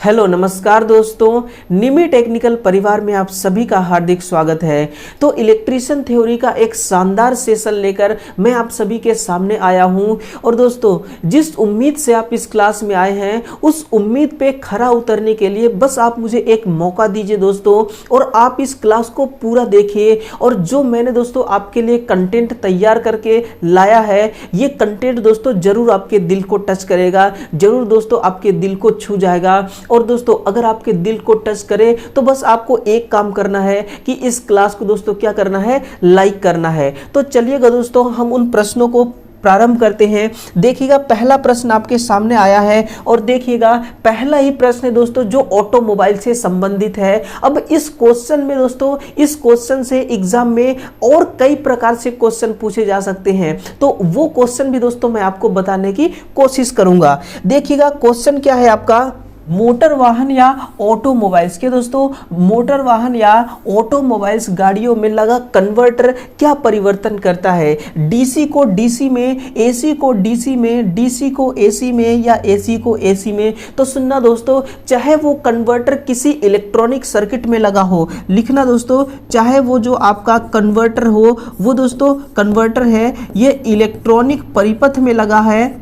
Hello नमस्कार दोस्तों, निमी technical परिवार में आप सभी का हार्दिक स्वागत है। तो इलेक्ट्रिशियन थ्योरी का एक शानदार सेशन लेकर मैं आप सभी के सामने आया हूं। और दोस्तों, जिस उम्मीद से आप इस क्लास में आए हैं उस उम्मीद पे खरा उतरने के लिए बस आप मुझे एक मौका दीजिए दोस्तों, और आप इस क्लास को पूरा देखिए। और जो मैंने दोस्तों आपके लिए कंटेंट तैयार करके लाया है, ये कंटेंट दोस्तों जरूर आपके दिल को टच करेगा, जरूर दोस्तों आपके दिल को छू जाएगा। और दोस्तों अगर आपके दिल को टच करे तो बस आपको एक काम करना है कि इस क्लास को दोस्तों क्या करना है, लाइक करना है। तो चलिएगा दोस्तों, हम उन प्रश्नों को प्रारंभ करते हैं। देखिएगा, पहला प्रश्न आपके सामने आया है और देखिएगा पहला ही प्रश्न है दोस्तों जो ऑटोमोबाइल से संबंधित है। अब इस क्वेश्चन में दोस्तों, इस क्वेश्चन से एग्जाम में और कई प्रकार से क्वेश्चन पूछे जा सकते हैं, तो वो क्वेश्चन भी दोस्तों मैं आपको बताने की कोशिश करूंगा। देखिएगा क्वेश्चन क्या है आपका, मोटर वाहन या ऑटोमोबाइल्स के दोस्तों, मोटर वाहन या ऑटोमोबाइल्स गाड़ियों में लगा कन्वर्टर क्या परिवर्तन करता है। डीसी को डीसी में, एसी को डीसी में, डीसी को एसी में या एसी को एसी में। तो सुनना दोस्तों, चाहे वो कन्वर्टर किसी इलेक्ट्रॉनिक सर्किट में लगा हो, लिखना दोस्तों, चाहे वो जो आपका कन्वर्टर हो वो दोस्तों कन्वर्टर है ये इलेक्ट्रॉनिक परिपथ में लगा है।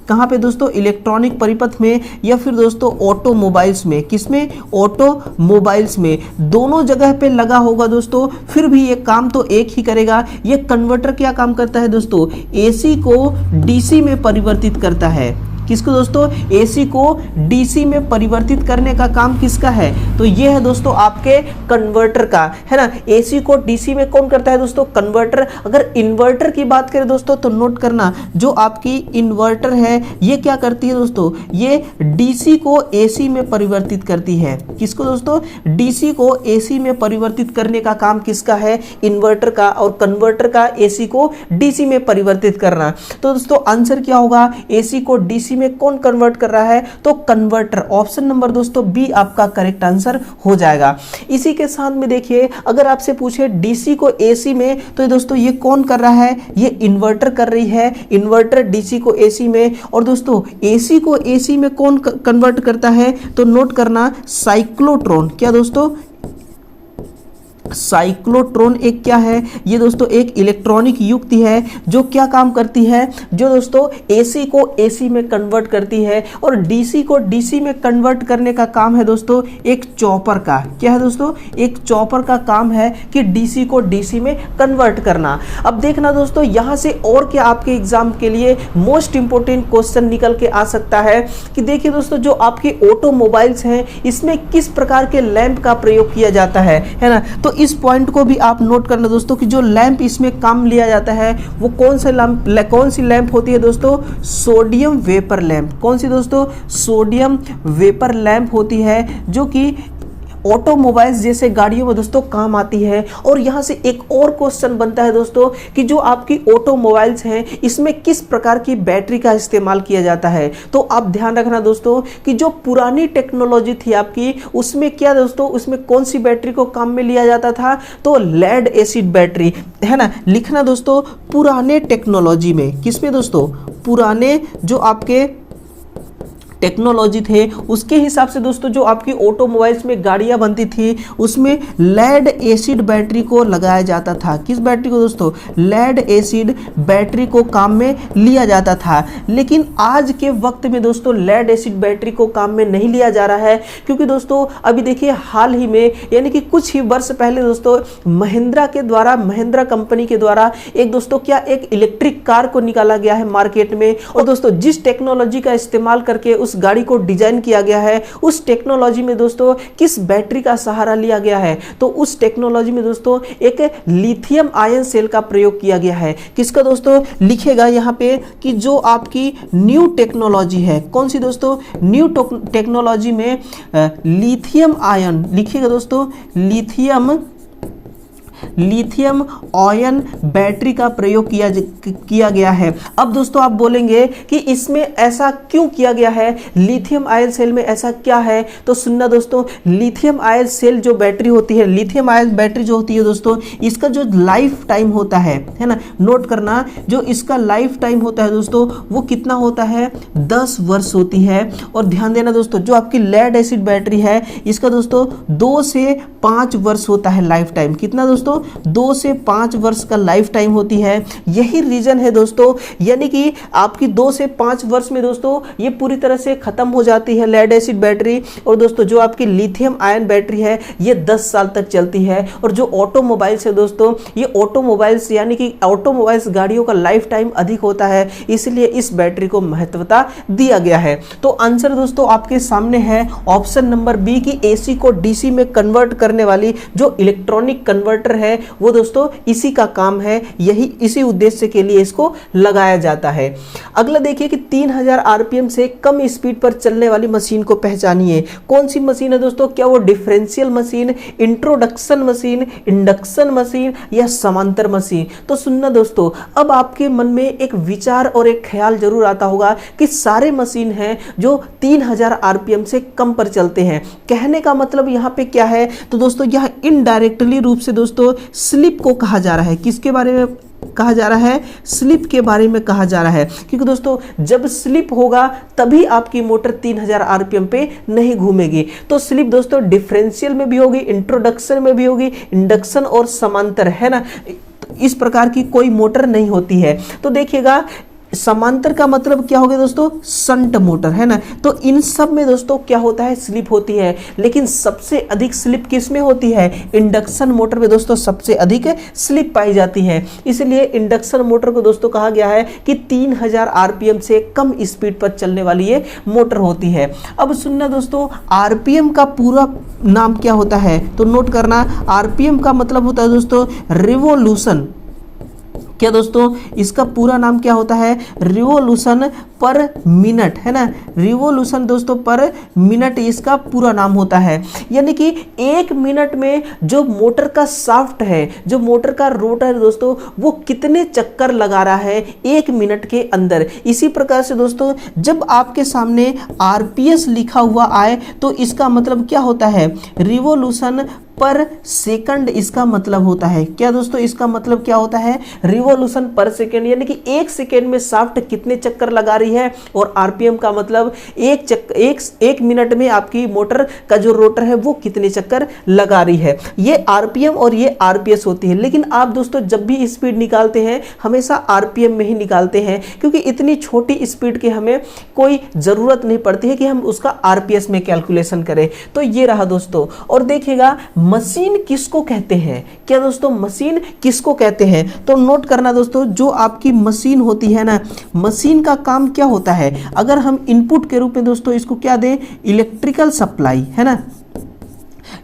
कहाँ पे दोस्तों, इलेक्ट्रॉनिक परिपथ में, या फिर दोस्तों ऑटोमोबाइल्स में। किसमें, ऑटोमोबाइल्स में। दोनों जगह पे लगा होगा दोस्तों, फिर भी ये काम तो एक ही करेगा। ये कन्वर्टर क्या काम करता है दोस्तों, एसी को डीसी में परिवर्तित करता है। किसको दोस्तों, एसी को डीसी में परिवर्तित करने का काम किसका है, तो ये है दोस्तों आपके कन्वर्टर का, है ना। एसी को डीसी में कौन करता है दोस्तों, कन्वर्टर। अगर इन्वर्टर की बात करें दोस्तों तो नोट करना, जो आपकी इन्वर्टर है ये क्या करती है दोस्तों, ये डीसी को एसी में परिवर्तित करती है। किसको दोस्तों, डीसी को एसी में परिवर्तित करने का काम किसका है, इन्वर्टर का। और कन्वर्टर का एसी को डीसी में परिवर्तित करना। तो दोस्तों आंसर क्या होगा, एसी को डीसी में कौन कन्वर्ट कर रहा है, तो कन्वर्टर। ऑप्शन नंबर दोस्तों बी आपका करेक्ट आंसर हो जाएगा। इसी के साथ में देखिए, अगर आपसे पूछे डीसी को एसी में, तो दोस्तों ये कौन कर रहा है, ये इन्वर्टर कर रही है। इन्वर्टर डीसी को एसी में। और दोस्तों एसी को एसी में कौन कन्वर्ट करता है, तो नोट करना, साइक्लोट्रॉन। क्या दोस्तों, साइक्लोट्रॉन एक क्या है, ये दोस्तों एक इलेक्ट्रॉनिक युक्ति है जो क्या काम करती है, जो दोस्तों एसी को एसी में कन्वर्ट करती है। और डीसी को डीसी में कन्वर्ट करने का काम है दोस्तों एक चॉपर का। क्या है दोस्तों, एक चॉपर का काम है कि डीसी को डीसी में कन्वर्ट करना। अब देखना दोस्तों, यहां से और क्या आपके एग्जाम के लिए मोस्ट इंपोर्टेंट क्वेश्चन निकल के आ सकता है कि देखिए दोस्तों, जो आपके ऑटोमोबाइल्स हैं इसमें किस प्रकार के लैंप का प्रयोग किया जाता है ना। तो इस पॉइंट को भी आप नोट करना दोस्तों कि जो लैंप इसमें काम लिया जाता है वो कौन सी लैंप होती है दोस्तों, सोडियम वेपर लैंप। कौन सी दोस्तों, सोडियम वेपर लैंप होती है, जो कि ऑटोमोबाइल्स जैसे गाड़ियों में दोस्तों काम आती है। और यहाँ से एक और क्वेश्चन बनता है दोस्तों कि जो आपकी ऑटोमोबाइल्स हैं इसमें किस प्रकार की बैटरी का इस्तेमाल किया जाता है। तो आप ध्यान रखना दोस्तों कि जो पुरानी टेक्नोलॉजी थी आपकी, उसमें क्या दोस्तों, उसमें कौन सी बैटरी को काम में लिया जाता था, तो लेड एसिड बैटरी, है ना। लिखना दोस्तों, पुराने टेक्नोलॉजी में, किसमें दोस्तों, पुराने जो आपके टेक्नोलॉजी थे उसके हिसाब से दोस्तों जो आपकी ऑटोमोबाइल्स में गाड़ियां बनती थी उसमें लेड एसिड बैटरी को लगाया जाता था। किस बैटरी को दोस्तों, लेड एसिड बैटरी को काम में लिया जाता था। लेकिन आज के वक्त में दोस्तों लेड एसिड बैटरी को काम में नहीं लिया जा रहा है, क्योंकि दोस्तों अभी देखिए हाल ही में, यानी कि कुछ ही वर्ष पहले दोस्तों महिंद्रा कंपनी के द्वारा एक दोस्तों क्या एक इलेक्ट्रिक कार को निकाला गया है मार्केट में। और दोस्तों जिस टेक्नोलॉजी का इस्तेमाल करके उस गाड़ी को डिजाइन किया गया है, उस टेक्नोलॉजी में दोस्तों किस बैटरी का सहारा लिया गया है, तो उस टेक्नोलॉजी में दोस्तों एक लिथियम आयन सेल का प्रयोग किया गया है। किसका दोस्तों, लिखेगा यहां पे कि जो आपकी न्यू टेक्नोलॉजी है, कौन सी दोस्तों, न्यू टेक्नोलॉजी में लिथियम आयन, लिखिएगा दोस्तों, लिथियम आयन बैटरी का प्रयोग किया गया है। अब दोस्तों आप बोलेंगे कि इसमें ऐसा क्यों किया गया है, लिथियम आयन सेल में ऐसा क्या है? तो सुनना दोस्तों, लिथियम आयन सेल जो बैटरी होती है, लिथियम आयन बैटरी जो होती है दोस्तों, इसका जो लाइफ टाइम होता है ना, नोट करना, जो इसका लाइफ टाइम होता है दोस्तों वो कितना होता है, 10 वर्ष होती है। और ध्यान देना दोस्तों, जो आपकी लेड एसिड बैटरी है इसका दोस्तों 2 से 5 वर्ष होता है लाइफ टाइम। कितना दोस्तों, 2 से 5 वर्ष का लाइफ टाइम होती है। यही रीजन है दोस्तों, यानी कि आपकी 2 से 5 वर्ष में दोस्तों ये पूरी तरह से खत्म हो जाती है लेड एसिड बैटरी। और दोस्तों जो आपकी लिथियम आयन बैटरी है ये 10 साल तक चलती है। और जो ऑटोमोबाइल्स है दोस्तों, ये ऑटोमोबाइल्स यानी कि ऑटोमोबाइल्स गाड़ियों का लाइफ टाइम अधिक होता है, इसलिए इस बैटरी को महत्वता दिया गया है। तो आंसर दोस्तों आपके सामने है ऑप्शन नंबर बी की एसी को डीसी में कन्वर्ट करने वाली जो इलेक्ट्रॉनिक कन्वर्टर है वो दोस्तों इसी का काम है, यही इसी उद्देश्य के लिए इसको लगाया जाता है। अगला देखिए कि 3000 आरपीएम से कम स्पीड पर चलने वाली मशीन को पहचानिए। कौन सी मशीन है दोस्तों? क्या वो differential machine, introduction machine, induction machine या समांतर मशीन? तो सुनना दोस्तों, अब आपके मन में एक विचार और एक ख्याल जरूर आता होगा कि सारे मशीन हैं जो 3000 आरपीएम से कम पर चलते हैं। कहने का मतलब यहाँ पे क्या है? तो दोस्तों यह इनडायरेक्टली रूप से दोस्तों स्लिप को कहा जा रहा है। किसके बारे में कहा जा रहा है? स्लिप के बारे में कहा जा रहा है, क्योंकि दोस्तों जब स्लिप होगा तभी आपकी मोटर 3000 आरपीएम पे नहीं घूमेगी। तो स्लिप दोस्तों डिफरेंशियल में भी होगी, इंट्रोडक्शन में भी होगी, इंडक्शन और समांतर, है ना, इस प्रकार की कोई मोटर नहीं होती है। तो देखिएगा समांतर का मतलब क्या हो गया दोस्तों? शंट मोटर, है ना। तो इन सब में दोस्तों क्या होता है? स्लिप होती है। लेकिन सबसे अधिक स्लिप किस में होती है? इंडक्शन मोटर में दोस्तों सबसे अधिक स्लिप पाई जाती है। इसलिए इंडक्शन मोटर को दोस्तों कहा गया है कि 3000 आरपीएम से कम स्पीड पर चलने वाली ये मोटर होती है। अब सुनना दोस्तों, आरपीएम का पूरा नाम क्या होता है? तो नोट करना, आरपीएम का मतलब होता है दोस्तों रिवोल्यूशन। क्या दोस्तों इसका पूरा नाम क्या होता है? रिवोल्यूशन पर मिनट, है ना। रिवोल्यूशन दोस्तों पर मिनट इसका पूरा नाम होता है। यानी कि 1 मिनट में जो मोटर का शाफ्ट है, जो मोटर का रोटर है दोस्तों, वो कितने चक्कर लगा रहा है 1 मिनट के अंदर। इसी प्रकार से दोस्तों जब आपके सामने आरपीएस लिखा हुआ आए तो इसका मतलब क्या होता है? रिवोल्यूशन पर सेकंड इसका मतलब होता है। क्या दोस्तों इसका मतलब क्या होता है? रिवोल्यूशन पर सेकंड, यानी कि 1 सेकंड में शाफ्ट कितने चक्कर लगा रही है। और आरपीएम का मतलब एक मिनट में आपकी मोटर का जो रोटर है वो कितने चक्कर लगा रही है। ये आरपीएम और ये आरपीएस होती है। लेकिन आप दोस्तों जब भी स्पीड निकालते हैं हमेशा आरपीएम में ही निकालते हैं, क्योंकि इतनी छोटी स्पीड की हमें कोई जरूरत नहीं पड़ती है कि हम उसका आरपीएस में कैलकुलेशन करें। तो ये रहा दोस्तों। और देखिएगा मशीन किसको कहते हैं? क्या दोस्तों मशीन किसको कहते हैं? तो नोट करना दोस्तों, जो आपकी मशीन होती है ना, मशीन का काम क्या होता है? अगर हम इनपुट के रूप में दोस्तों इसको क्या दें? इलेक्ट्रिकल सप्लाई, है ना।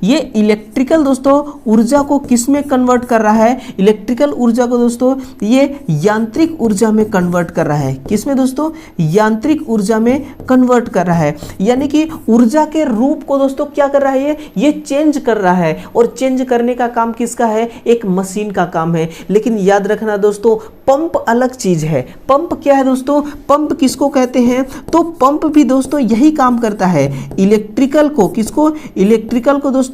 ये इलेक्ट्रिकल दोस्तों ऊर्जा को किस में कन्वर्ट कर रहा है? इलेक्ट्रिकल ऊर्जा को दोस्तों ये यांत्रिक ऊर्जा में कन्वर्ट कर रहा है। किस में दोस्तों? यांत्रिक ऊर्जा में कन्वर्ट कर रहा है। यानी कि ऊर्जा के रूप को दोस्तों क्या कर रहा है? ये चेंज कर रहा है। और चेंज करने का काम किसका है? एक मशीन का काम है। लेकिन याद रखना दोस्तों, पंप अलग चीज है। पंप क्या है दोस्तों? पंप किसको कहते हैं? तो पंप भी दोस्तों यही काम करता है, इलेक्ट्रिकल को, किसको? इलेक्ट्रिकल को दोस्तों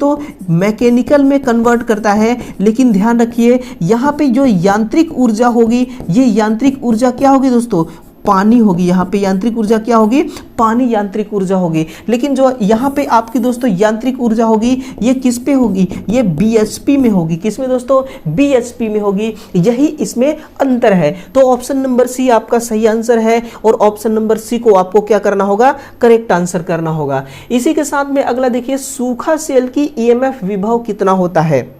मैकेनिकल में कन्वर्ट करता है। लेकिन ध्यान रखिए यहाँ पे जो यांत्रिक ऊर्जा होगी, ये यांत्रिक ऊर्जा क्या होगी दोस्तों? पानी होगी। यहाँ पे यांत्रिक ऊर्जा क्या होगी? पानी यांत्रिक ऊर्जा होगी। लेकिन जो यहाँ पे आपकी दोस्तों यांत्रिक ऊर्जा होगी ये किस पे होगी? ये बीएचपी में होगी। किस में दोस्तों? बीएचपी में होगी। यही इसमें अंतर है। तो ऑप्शन नंबर सी आपका सही आंसर है और ऑप्शन नंबर सी को आपको क्या करना होगा? करेक्ट आंसर करना होगा। इसी के साथ में अगला देखिए, सूखा सेल की ईएमएफ विभव कितना होता है?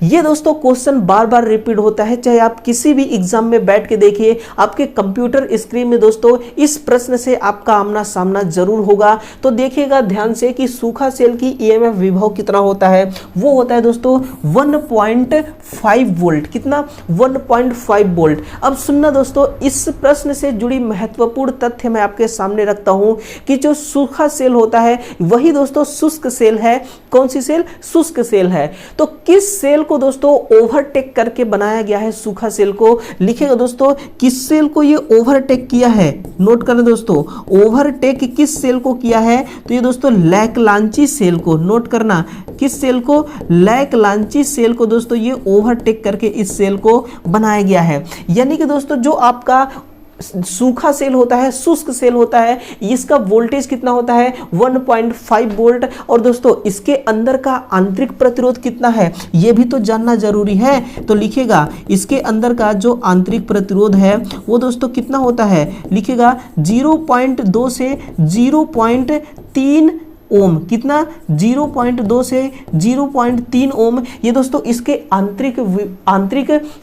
ये दोस्तों क्वेश्चन बार बार रिपीट होता है, चाहे आप किसी भी एग्जाम में बैठ के देखिए, आपके कंप्यूटर स्क्रीन में दोस्तों इस प्रश्न से आपका आमना सामना जरूर होगा। तो देखिएगा ध्यान से कि सूखा सेल की ईएमएफ विभव कितना होता है? वो होता है दोस्तों 1.5 वोल्ट। कितना? 1.5 वोल्ट। अब सुनना दोस्तों, इस प्रश्न से जुड़ी महत्वपूर्ण तथ्य मैं आपके सामने रखता हूं कि जो सूखा सेल होता है वही दोस्तों शुष्क सेल है। कौन सी सेल? शुष्क सेल है। तो किस सेल को दोस्तों ओवरटेक करके बनाया गया है, सूखा सेल को? लिखेगा दोस्तों, किस सेल को ये ओवरटेक किया है? नोट करें दोस्तों, ओवरटेक किस सेल को किया है? तो ये दोस्तों लैकलांची सेल को। नोट करना, किस सेल को? लैकलांची सेल को दोस्तों ये ओवरटेक करके इस सेल को बनाया गया है। यानी कि दोस्तों जो आपका सूखा सेल होता है, शुष्क सेल होता है, इसका वोल्टेज कितना होता है? 1.5 वोल्ट। और दोस्तों इसके अंदर का आंतरिक प्रतिरोध कितना है, यह भी तो जानना जरूरी है। तो लिखेगा इसके अंदर का जो आंतरिक प्रतिरोध है वो दोस्तों कितना होता है? लिखेगा 0.2 से 0.3 ओम। कितना? 0.2 से 0.3 ओम। ये दोस्तों इसके आंतरिक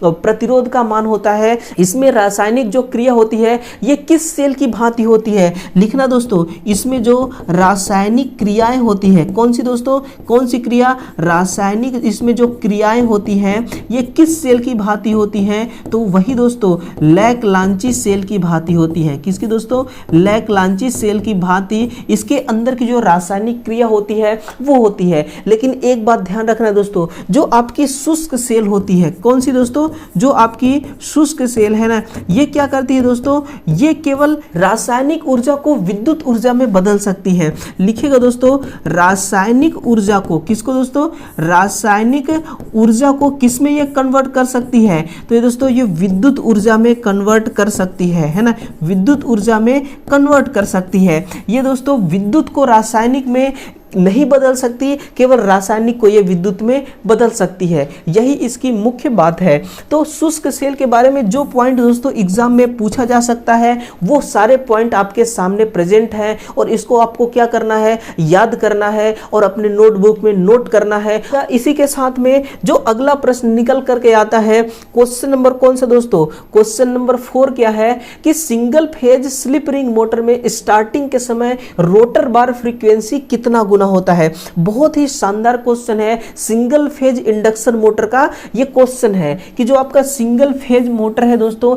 प्रतिरोध का मान होता है। इसमें रासायनिक जो क्रिया होती है ये किस सेल की भांति होती है? लिखना दोस्तों, इसमें जो रासायनिक क्रियाएं होती है, कौन सी दोस्तों? कौन सी क्रिया? रासायनिक इसमें जो क्रियाएं होती हैं ये किस सेल की भांति होती हैं? तो वही दोस्तों लैकलांची सेल की भांति होती है। किसकी दोस्तों? लैकलांची सेल की भांति इसके अंदर की जो रासायनिक क्रिया होती है वो होती है। लेकिन एक बात ध्यान रखना दोस्तों, जो आपकी शुष्क सेल होती है, कौन सी दोस्तों? जो आपकी शुष्क सेल है ना, ये क्या करती है दोस्तों? ये केवल रासायनिक ऊर्जा को विद्युत ऊर्जा में बदल सकती है। लिखिएगा दोस्तों, रासायनिक ऊर्जा को, किसको दोस्तों? रासायनिक ऊर्जा को किस में ये कन्वर्ट कर सकती है? तो ये दोस्तों ये विद्युत ऊर्जा में कन्वर्ट कर सकती है ना, विद्युत ऊर्जा में कन्वर्ट कर सकती है। ये दोस्तों विद्युत को रासायनिक में नहीं बदल सकती, केवल रासायनिक को ये विद्युत में बदल सकती है। यही इसकी मुख्य बात है। तो शुष्क सेल के बारे में जो पॉइंट दोस्तों एग्जाम में पूछा जा सकता है वो सारे पॉइंट आपके सामने प्रेजेंट हैं और इसको आपको क्या करना है? याद करना है और अपने नोटबुक में नोट करना है। इसी के साथ में जो अगला प्रश्न निकल करके आता है, क्वेश्चन नंबर कौन सा दोस्तों? क्वेश्चन नंबर 4 क्या है कि single phase slip ring motor में स्टार्टिंग के समय रोटर बार फ्रीक्वेंसी कितना गुना होता है? बहुत ही शानदार क्वेश्चन है। सिंगल फेज इंडक्शन मोटर का ये क्वेश्चन है कि जो आपका सिंगल फेज मोटर है दोस्तों,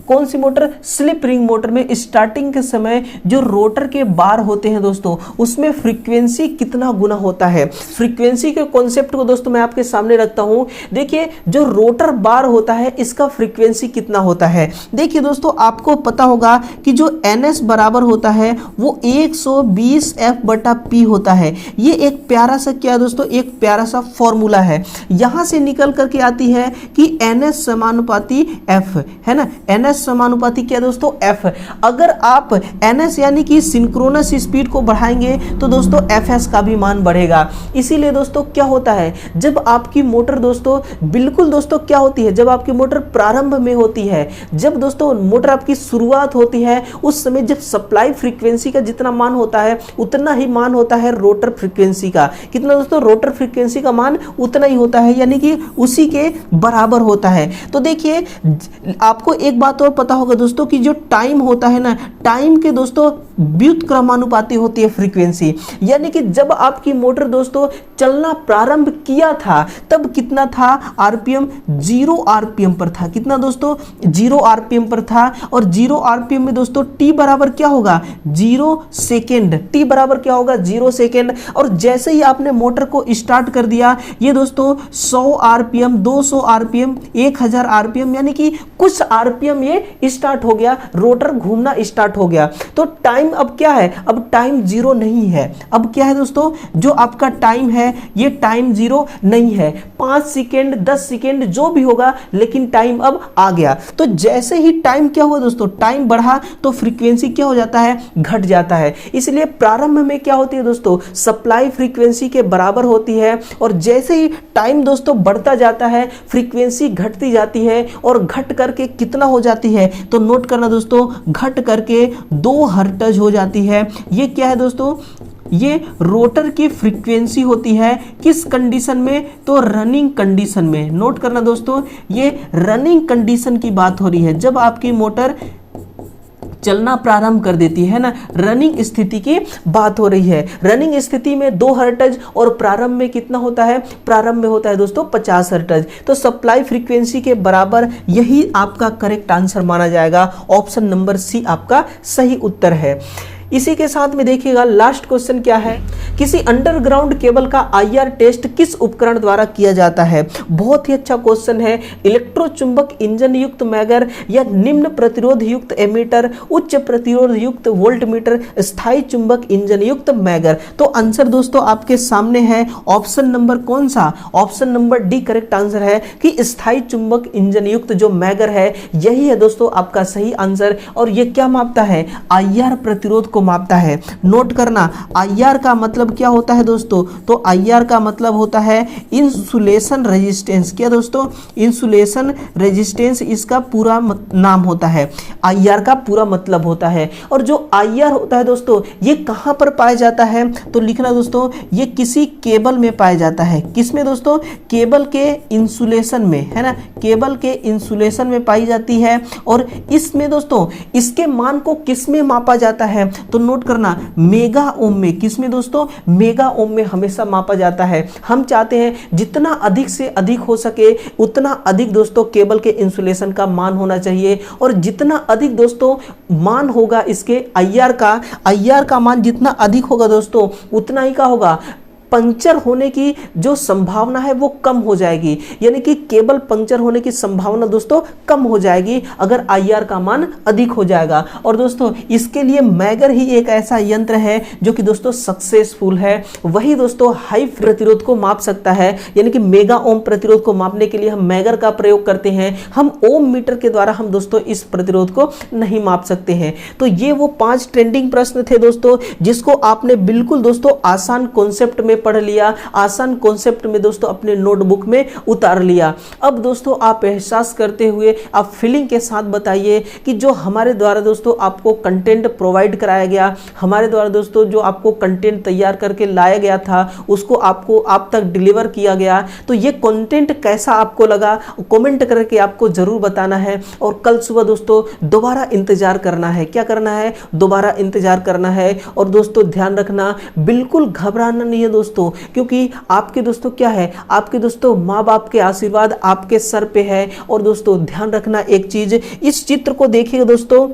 कौन सी मोटर? स्लिप रिंग मोटर में स्टार्टिंग के समय जो रोटर के बार होते हैं दोस्तों उसमें फ्रीक्वेंसी कितना गुना होता है? फ्रीक्वेंसी के कॉन्सेप्ट को दोस्तों मैं आपके सामने रखता हूं। देखिए जो रोटर बार होता है इसका फ्रीक्वेंसी कितना होता है? देखिए दोस्तों आपको पता होगा कि जो NS बराबर होता है वो 120 F/P होता है। ये एक प्यारा सा क्या दोस्तों? एक प्यारा सा फॉर्मूला है। यहां से निकल करके आती है कि NS समानुपाती F है ना। NS समानुपाती क्या दोस्तों? F। अगर आप NS यानी कि सिंक्रोनस स्पीड को बढ़ाएंगे तो दोस्तों FS का भी मान बढ़ेगा। इसीलिए दोस्तों क्या होता है, जब आपकी मोटर दोस्तों बिल्कुल दोस्तों क्या होती है, जब आपकी मोटर प्रारंभ में होती है, जब दोस्तों मोटर आपकी शुरुआत होती है, उस समय जब सप्लाई फ्रीक्वेंसी का जितना मान होता है उतना ही मान होता है रोटर फ्रीक्वेंसी का। कितना दोस्तों? रोटर फ्रीक्वेंसी का मान उतना ही होता है, यानी कि उसी के बराबर होता है। तो देखिए आपको एक बात और पता होगा दोस्तों कि जो टाइम होता है ना, टाइम के दोस्तों व्युत्क्रमानुपाती होती है फ्रीक्वेंसी। यानी कि जब आपकी मोटर दोस्तों चलना प्रारंभ किया था तब कितना था? आरपीएम 0 आरपीएम पर था। कितना दोस्तों? 0 आरपीएम पर था। और 0 आरपीएम में दोस्तों टी बराबर क्या होगा? 0 सेकेंड। टी बराबर क्या होगा? 0 सेकेंड। और जैसे ही आपने मोटर को स्टार्ट कर दिया, ये दोस्तों 100 आरपीएम, 200 आरपीएम, 1000 आरपीएम, यानी कि कुछ आरपीएम ये स्टार्ट हो गया, रोटर घूमना स्टार्ट हो गया। तो टाइम अब क्या है? अब टाइम 0 नहीं है। अब क्या है दोस्तों? जो आपका टाइम है ये टाइम 0 नहीं है। 5 सेकेंड, 10 सेकेंड जो भी होगा, लेकिन टाइम अब आ गया। तो जैसे ही टाइम क्या हुआ दोस्तों? टाइम बढ़ा तो फ्रीक्वेंसी क्या हो जाता है? घट जाता है। इसलिए प्रारंभ में क्या होती है दोस्तों? सप्लाई फ्रीक्वेंसी के बराबर होती है। और जैसे ही टाइम दोस्तों बढ़ता जाता है फ्रीक्वेंसी घटती जाती है। और घट करके कितना हो जाती है? तो नोट करना दोस्तों, घट करके 2 हर्ट्ज हो जाती है। ये क्या है दोस्तों? ये रोटर की फ्रीक्वेंसी होती है। किस कंडीशन में? तो रनिंग कंडीशन में। नोट करना दोस्तों, ये रनिंग कंडीशन की बात हो रही है, जब आपकी मोटर चलना प्रारंभ कर देती है ना, रनिंग स्थिति की बात हो रही है। रनिंग स्थिति में 2 हर्ट्ज और प्रारंभ में कितना होता है? प्रारंभ में होता है दोस्तों 50 हर्ट्ज। तो सप्लाई फ्रीक्वेंसी के बराबर यही आपका करेक्ट आंसर माना जाएगा। ऑप्शन नंबर सी आपका सही उत्तर है। इसी के साथ में देखिएगा लास्ट क्वेश्चन क्या है किसी अंडरग्राउंड केबल का आईआर टेस्ट किस उपकरण द्वारा किया जाता है? बहुत ही अच्छा क्वेश्चन है। इलेक्ट्रोचुंबक इंजन युक्त मैगर या निम्न प्रतिरोध युक्त एमीटर, उच्च प्रतिरोध युक्त वोल्टमीटर, स्थायी चुंबक इंजन युक्त मैगर। तो आंसर दोस्तों आपके सामने है ऑप्शन नंबर कौन सा? Option number D correct answer है कि स्थायी चुंबक इंजन युक्त जो मैगर है यही है दोस्तों आपका सही आंसर। और ये क्या मापता है? आईआर प्रतिरोध को मापता है। नोट करना, आईआर का मतलब क्या होता है दोस्तों? तो आईआर का मतलब होता है इंसुलेशन रेजिस्टेंस। क्या दोस्तों? इंसुलेशन रेजिस्टेंस इसका पूरा नाम होता है, आईआर का पूरा मतलब होता है। और जो आईआर होता है दोस्तों ये कहां पर पाया जाता है? तो लिखना दोस्तों, ये किसी केबल में पाया जाता है। किसमें दोस्तों? केबल के इंसुलेशन में, है ना, केबल के इंसुलेशन में पाई जाती है। और इसमें दोस्तों इसके मान को किस में मापा जाता है? तो नोट करना, मेगा ओम में। किसमें दोस्तों? मेगा ओम में हमेशा मापा जाता है। हम चाहते हैं जितना अधिक से अधिक हो सके उतना अधिक दोस्तों केबल के इंसुलेशन का मान होना चाहिए। और जितना अधिक दोस्तों मान होगा इसके आईआर का मान जितना अधिक होगा दोस्तों उतना ही का होगा, पंक्चर होने की जो संभावना है वो कम हो जाएगी। यानी कि केबल पंक्चर होने की संभावना दोस्तों कम हो जाएगी अगर आईआर का मान अधिक हो जाएगा। और दोस्तों इसके लिए मैगर ही एक ऐसा यंत्र है जो कि दोस्तों सक्सेसफुल है। वही दोस्तों हाई प्रतिरोध को माप सकता है। यानी कि मेगा ओम प्रतिरोध को मापने के लिए हम मैगर का प्रयोग करते हैं। हम ओम मीटर के द्वारा हम दोस्तों इस प्रतिरोध को नहीं माप सकते हैं। तो ये वो 5 ट्रेंडिंग प्रश्न थे दोस्तों जिसको आपने बिल्कुल दोस्तों आसान कॉन्सेप्ट में पढ़ लिया, आसान कॉन्सेप्ट में दोस्तों अपने नोटबुक में उतार लिया। अब दोस्तों आप एहसास करते हुए आप फीलिंग के साथ बताइए कि जो हमारे द्वारा दोस्तों आपको कंटेंट प्रोवाइड कराया गया, हमारे द्वारा दोस्तों जो आपको कंटेंट तैयार करके लाया गया था उसको आपको आप तक डिलीवर किया गया, तो ये कंटेंट कैसा आपको लगा कमेंट करके आपको जरूर बताना है। और कल सुबह दोस्तों दोबारा इंतजार करना है। क्या करना है? दोबारा इंतजार करना है। और दोस्तों ध्यान रखना, बिल्कुल घबराना नहीं है दोस्तों, क्योंकि आपके दोस्तों क्या है, आपके दोस्तों माँ बाप के आशीर्वाद आपके सर पे है। और दोस्तों ध्यान रखना एक चीज, इस चित्र को देखिएगा दोस्तों,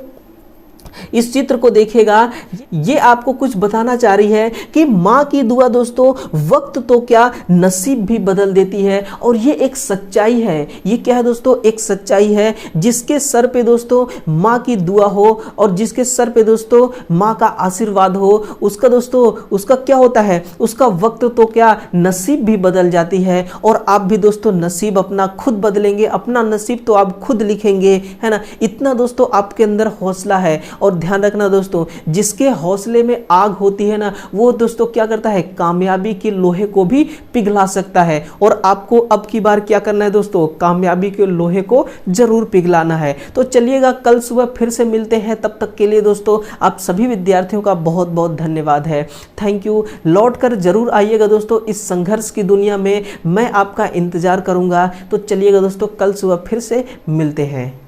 इस चित्र को देखिएगा, ये आपको कुछ बताना चाह रही है कि माँ की दुआ दोस्तों वक्त तो क्या नसीब भी बदल देती है। और ये एक सच्चाई है। ये क्या है दोस्तों? एक सच्चाई है। जिसके सर पे दोस्तों माँ की दुआ हो और जिसके सर पे दोस्तों माँ का आशीर्वाद हो उसका दोस्तों उसका क्या होता है? उसका वक्त तो क्या नसीब भी बदल जाती है। और आप भी दोस्तों नसीब अपना खुद बदलेंगे, अपना नसीब तो आप खुद लिखेंगे, है ना। इतना दोस्तों आपके अंदर हौसला है। और ध्यान रखना दोस्तों, जिसके हौसले में आग होती है ना वो दोस्तों क्या करता है? कामयाबी के लोहे को भी पिघला सकता है। और आपको अब की बार क्या करना है दोस्तों? कामयाबी के लोहे को जरूर पिघलाना है। तो चलिएगा कल सुबह फिर से मिलते हैं। तब तक के लिए दोस्तों आप सभी विद्यार्थियों का बहुत बहुत धन्यवाद है। Thank you. लौट कर जरूर आइएगा दोस्तों, इस संघर्ष की दुनिया में मैं आपका इंतजार करूंगा। तो चलिएगा दोस्तों कल सुबह फिर से मिलते हैं।